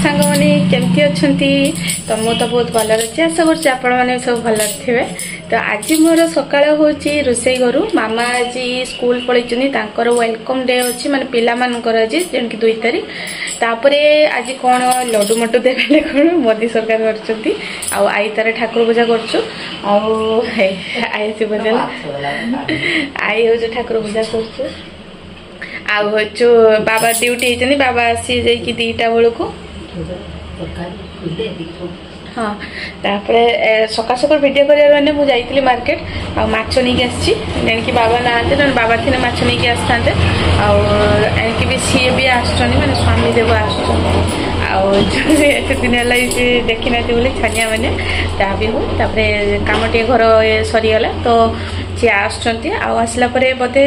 सांग मैंने केमती अच्छा तो मुझे तो बहुत भल अच्छे आशा कर सब भल थे। तो आज मोर सका हूँ रोसे घरू मामा आज स्कूल पलैंती वेलकम डे अच्छी माने पिला मानकर आज जन की 2 तारीख तापर आज कौन लड्डू मड्डू देवे कौन मोदी सरकार कर आई तार ठाकुर पूजा कर आई शिव आई हूँ ठाकुर पूजा कर बाबा ड्यूटी होती बाबा आसी जाकि 2टा बेलू हाँ तापर सका सका वीडियो कर मुझे मार्केट आछ नहीं आसी कि बाबा ना बाबा थे माछ नहीं आसता आनिक भी सी भी आसुँच मैंने स्वामी देव आते दिन है देखी ना बोले छानिया मैंने जहाँ भी हो तापर कम टे घर सरीगला तो सी आसला बोधे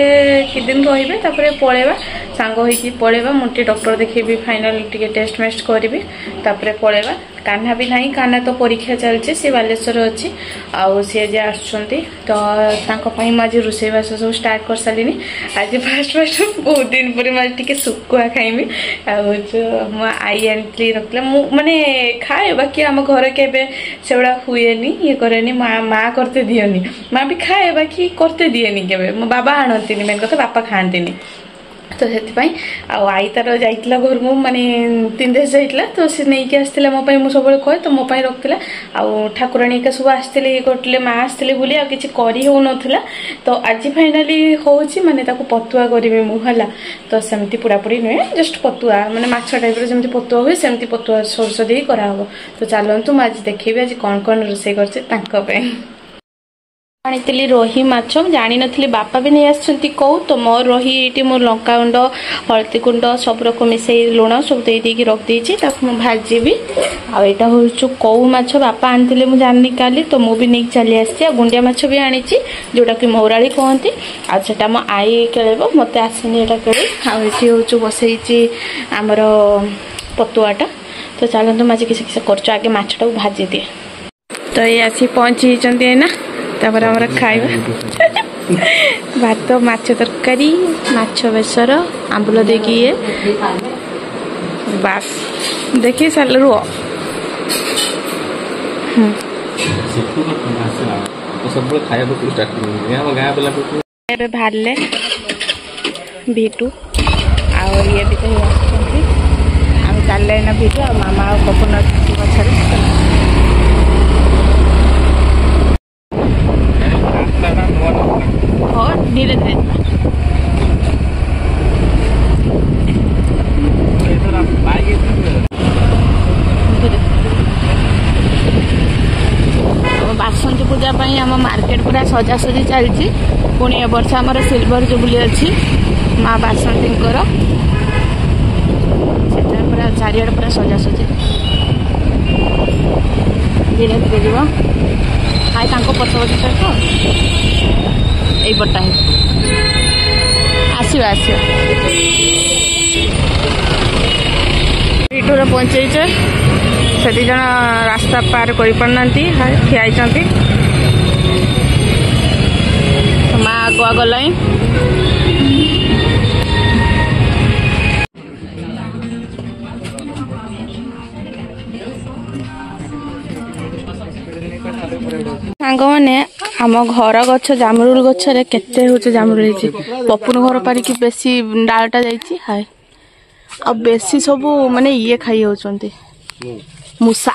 कि दिन रे पलैबा सांग हो पलैबा मुझे डॉक्टर देखेबी फाइनल टे टेस्ट मेस्ट करी तापर पलैबा कान्हा भी नहीं कान्हा तो परीक्षा चलती सी बालेश्वर अच्छी सी आज आसपाई मुझे रोसईबास सब स्टार्ट कर सारे आज फास्ट फास्ट बहुत दिन पर मुझे सुकुआ खाइबी मो आई आनी रखला माने खाए बाकी आम घर के सेगुड़ा हुए ये करे माँ करते दियनी माँ भी खाए बाकी करते दिएनी के मो बाबा आणती मेन कथा बापा खाती तो से आई तार जाइला घर मु माने 3 देश जाइला तो सी नहीं आसला मोपाई मु सब कहे तो मोपाई रखला ठाकुराणी का सब आसते ये करते माँ आसते बोली आ किसी करी हो नथिला तो आज फाइनाली होची माने ताको पतुआ करिवे मु हला तो सेमती पूरापूरी नुहे जस्ट पतुआ माने माछ टाइप रो जेमती पतुआ हुए सेमती पतुआ सोरस दे करा हो तो चलतु आज देखेबी आज कौन कौन रोसे करछे तांको पे आनी रोही माछ जानी नी बापा भी नहीं आसछंती कौ तो मोर रोही ये मोर लंका गुंड हलदी गुंड सब रकम मिसे लुण सब दे रख देछि भाजी आईटा हूँ कौ माछ बापा आनी मुझे जानी काली तो मुझे नहीं चली आसी गुंडिया माछ भी आनी जोटा कि मौराड़ी कहती आटा मो आई केलब मत आसनी यहाँ केली आठी हूँ बसई आमर पतुआटा तो चलते मुझे किसी कर आगे माछटा भाजी दिए तो ये आसी पहुँची ना तापर आमर खाइबा भात माछ तरकारी माछ बेसर आंबुल देकी ये बास देखिए साल रुह बाहर भीटू आ ये भी तो आम चल भीटू आ मामा पपन पछाड़ धीरे धीरे बासंती पूजा आम मार्केट पूरा सजासजी चलती पुणी ए वर्ष आमर सिल्वर जुबली अच्छी माँ बासंती पूरा चारिआडे पूरा सजासजी धीरे धीरे जीव हाई पछ पछ तो यही पटा आसवा आसवा भिटूर पहुँचे से जन रास्ता पार कर पारना ठियाई माँ आगुआ गल सांग मैंने आम घर गछ जामुरुल गछरे केते होचे जामुरुल पपुन घर पारिकी बेसी डालटा जाइछि हाय अब बेसी सब माने ये खाई होचंती मुसा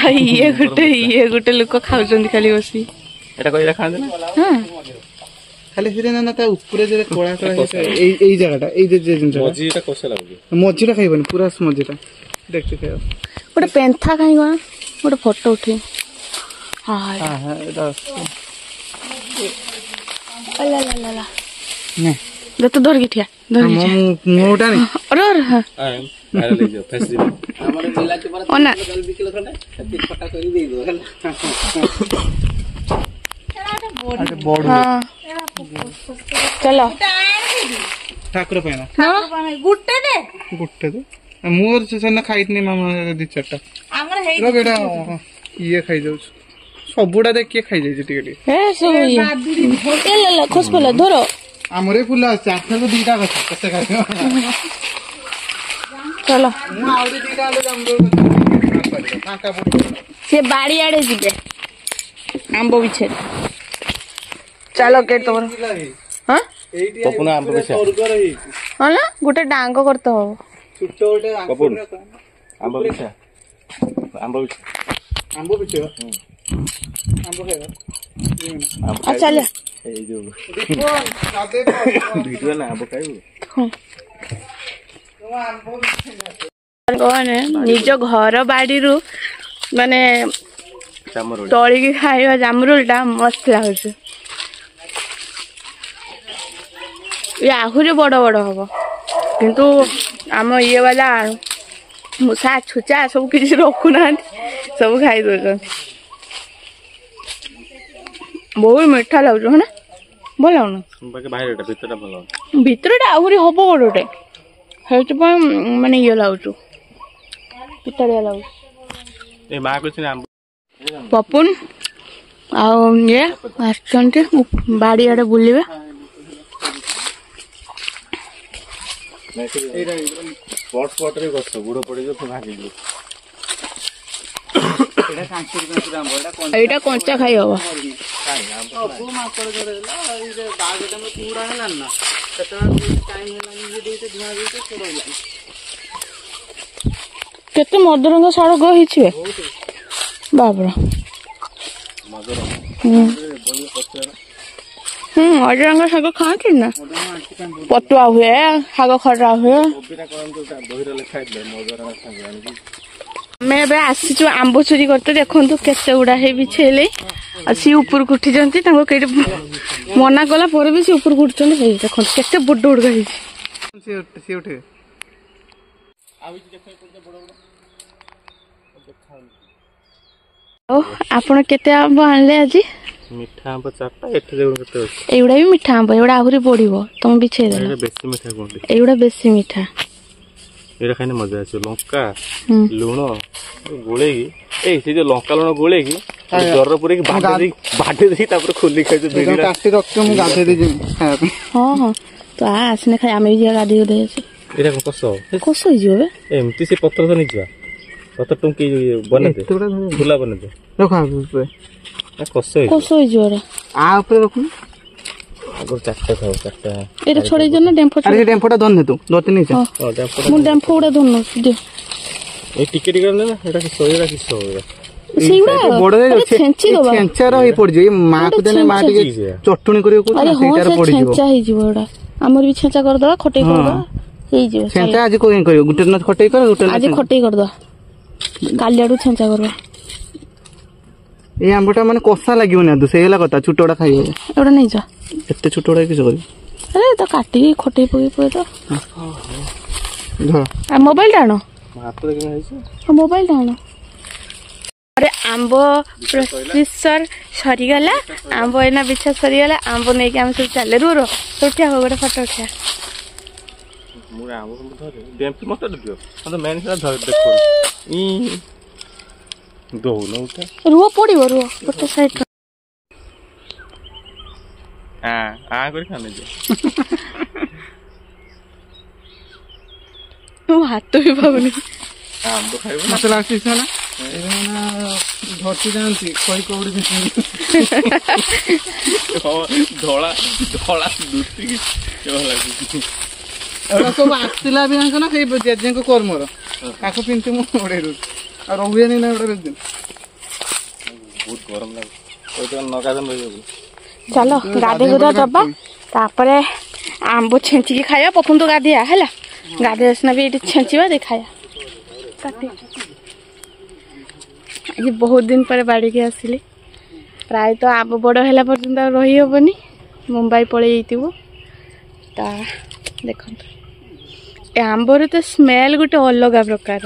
ये गुटे लोक खाउचंती खाली बसी एटा कइरा खांदे ना हां खाली फिरे ना ता ऊपर जे कोळा कोळा एई जगहटा एई जे जिनटा मजीटा कोसे लागु मजीटा खाइबन पूरा मजीटा देखते खाइबो गोटे पेंथा खाइ गण गोटे फोटो उठी हां हां एटा अला ला ला ला ने दे तो धर गिठिया मोटा नहीं अरे हां अरे ले जाओ फेस दे हमर मिला के पर ओना जल्दी किलो खंडे एती फटा करी दे दो हाँ चलो ठाकुर पैना गुट्टे दे मोर से ना खाइतनी मामा 2-4टा हमर हे रो बेटा ये खाइ जाउ सबुडा देख के खाइ जाई टिके टिके ए सब ये ले ले खोस पला धरो हमरे फुला चाखर तो 2टा कसे खाइ चलो ମୁଁ ଆହୁରି ଦିଟା ଆଳୁ ଜାମୁରୋଳ ଫାଙ୍କା ପଡିବ से बाड़ी आड़े जीवे आंब बिछे चलो के तुम हाँ ଏଇଠି ପପୁନ ଆମ୍ବ ବିଛା ସ୍ୱର୍ଗର ହେଇଛି हाँ ना गोटे डांग करते हो ଛୋଟ ଗୋଟେ ପପୁନ ଆମ୍ବ ବିଛା ଆମ୍ବ ବିଛା ଆମ୍ବ ବିଛେଇବ ଆମ୍ବ ଖାଇବ चल ଏଇ ଯୋଉ ଦୀପ ଗାଧେଇବ ଭିଡିଓ ନା ଆମ୍ବ ଖାଇବୁ ଆମ୍ବ ବିଛେଇବ कौन निज घर बाड़ी माने ଚାମର तलिकी खाଇବା जामुरुलटा मस्त लाଗୁଛି ये आहुरी बड़ बड़ हम किंतु आम ये वाला मूसा छुचा सब किसी रखुना सब खाई दौर बहुत मीठा लगुच है ना भल लगुन ବାକି ବାହାରଟା ଭିତରଟା ଭଲ भितरटा आहुरी हम बड़टे से माने ये लगुच पितलिया लगुच ଏ ମା କହିଛି ଆମ୍ବ पपुन आउ ये आसचंती बाड़ी आड़े बुलिबे ସ୍ପଟ ସ୍ପଟରେ ଗଛ ବୁଡ଼ ପଡ଼ିଯିବ ପୁଣି ଭାଙ୍ଗିଯିବ ଏଇଟା କାଞ୍ଚୁରି କାଞ୍ଚୁରି ଆମ୍ବ ଏଇଟା एटा कंचा खाई हबो ସବୁ ମାଙ୍କଡ ଧରେଇଲା ଏଇ ଯେ ବାଗଟା ମେ ପୁରା ହେଲାନି ନା ସେତେବେଳେ ଟାଇମ ହେଲାନି ଯେ ଦେଇତେ ଧୂଆ ଦେଇତେ ସେ ରହିଲାନି केते मदरंग साड़ गहिछि बाबरा ମଜର मदरंग साग खाती ना पतुआ हुए साग खटा हुए କୋବିଟା କରନ୍ତୁ ବହିରେ ଲେଖା ହେଇଥିଲା ମଜର ସାଙ୍ଗେ ଆଣିକି मैं एबे आसीचु आंब चोरी करते देखंतु केते गुडा हे बिछेले आ सी ऊपर उठिजंती तांको केटे मना कला पर भी सी ऊपर उठचंती हे देखंतु केते बड बड गहिछि ସେ ଉଠେ ओ आपण केते आंब आनले आजी ମିଠା ଆମ୍ବ ଚାରିଟା ଏଠି ଦେଖୁନ କେତେ ଅଛି एगुडा भी मिठा आंब एगुडा आहुरी पड़िबो तुम बिछे दे ଏଇଟା ବେଶୀ ମିଠା କୁହନ୍ତି एगुडा बेसी मिठा ଏଇଟା ଖାଇଲେ ମଜା ଆସିବ ଲଙ୍କା ଲୁଣ ଗୋଳେଇକି ଏଇ ସେ ଯୋଉ ଲଙ୍କା ଲୁଣ ଗୋଳେଇକି ଜର ପୁରେଇକି ବାଟି ଦେଇକି ତାପରେ ଖୋଲି ଖାଇଛୁ ବିଡ଼ିଟା କାଟି ରଖିଛ ମୁଁ ଗାଧେଇ ଦେଇଛି ଖାଇବା ପାଇଁ हाँ हाँ तो आसने खाई आम भी गाधी दे ଏଇଟା କଣ କଷ कस हो ଏମିତି ସେ ପତ୍ର ତ ନେଇଯିବା ପତ୍ର ଟୁଙ୍କି ବନେଇଦେ ଝୁଲା ବନେଇଦେ ରଖ କଷ कस हो ଆ ଉପରେ ରଖୁନ ଆଗରୁ ଚାରିଟା ଥାଉ ଚାରିଟା ये छोड़े ना डेम्फो ଆରେ ସେ ଡେମ୍ଫଟା ଧରିନେ ତୁ ଧରତେ ନେଇଛ ମୁଁ डेम्फो गुड़ा धुनु दे ଏଇ ଟିକେ ଟିକେ ନା ଏଇଟା କିସ ଏଇଟା କିସ ବଡ ଛେଞ୍ଚାର ହେଇ ପଡିଯିବ ଏଇ ମାକୁ ଦେଲେ ମା ଟିକେ ଚଟୁଣି କରିବାକୁ अरे हाँ ସେଇଟାରେ से ପଡିଯିବ छेंचा ही जीव एडा हमर भी छेंचा कर दवा खटई कर दवा हेई जीव ଛେଞ୍ଚା ଆଜି କୋଇ କରିବ ଗୋଟେ ଦିନ ଖଟେଇ କର ଗୋଟେ आज खटई कर दवा काली आडू छेंचा करबा ଏଇ ଆମ୍ବଟା ମାନେ କଷା ଲାଗିବନି ଆଦୁ ସେଇ ହେଲା କଥା ଛୋଟଟା ଖାଇବ एडा नहीं जा ଏତେ ଛୋଟଟା କିଛି କରିବ अरे तो काटी खटई पई पई तो ଧର आ मोबाइल डानो ହାତ ଦେଖିନା ହେଇଛି मोबाइल डानो अरे आंब प्रोसेसर सरीगला आंब एना बिछा सरीगला आंब नहीं कि हम सब चले रो उठिया हो गोटे फोटो उठिया ମୁଁ ଆମ୍ବ ଧରେ ଡେମ୍ପି ମତେ ଦିଅ ମତେ ମେନ୍ ସେଟା ଧରେ ଦେଖ ଇ ଦଉନ ଉଠା रुह पड़ो रुह गोटे साइड କରି ଖାନେ ଯେ हाथ भी पाऊनी ଆମ୍ବ ଖାଇବ ମତେ ଲାଗୁଛି ନା ଧରତି ଯାଆନ୍ତି ଖଇ କଉଡ଼ି ଧଳା ଧଳା ଦୁତିକି ଭଲ ଲାଗୁଛି ଏଗୁଡ଼ା ସବୁ ଆସିଥିଲା ବି ଜାଣିଛ ନା ସେଇ ଜେଜେଙ୍କ କର୍ମର ତାକୁ ପିନ୍ଧି ମୁଁ ଉଡ଼େଇ ଦଉଛି ଆଉ ରହୁଏନି ନା ଏଗୁଡ଼ା ବେଶୀ ଦିନ ବହୁତ ଗରମ ଲାଗୁଛି ନଗାଦ ରହିଯାଉଛି चलो गाधे गुधा दबा तापरे आंब छेंचिकी खाया पपुन तो गाधिया हैला गाधे आसना भी ये छेंचिबा दे खाया काटी आज बहुत दिन पर बाड़ी के आसिली प्राय तो आंब बड़ हैला पर्यंत रही हबनी मुंबई पळे जइतिबो ता देखंत ए आंबर तो स्मेल गोटे अलग प्रकार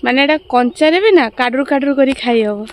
माने एटा कंचारे भी ना काडरू काडरू करी खाई हबो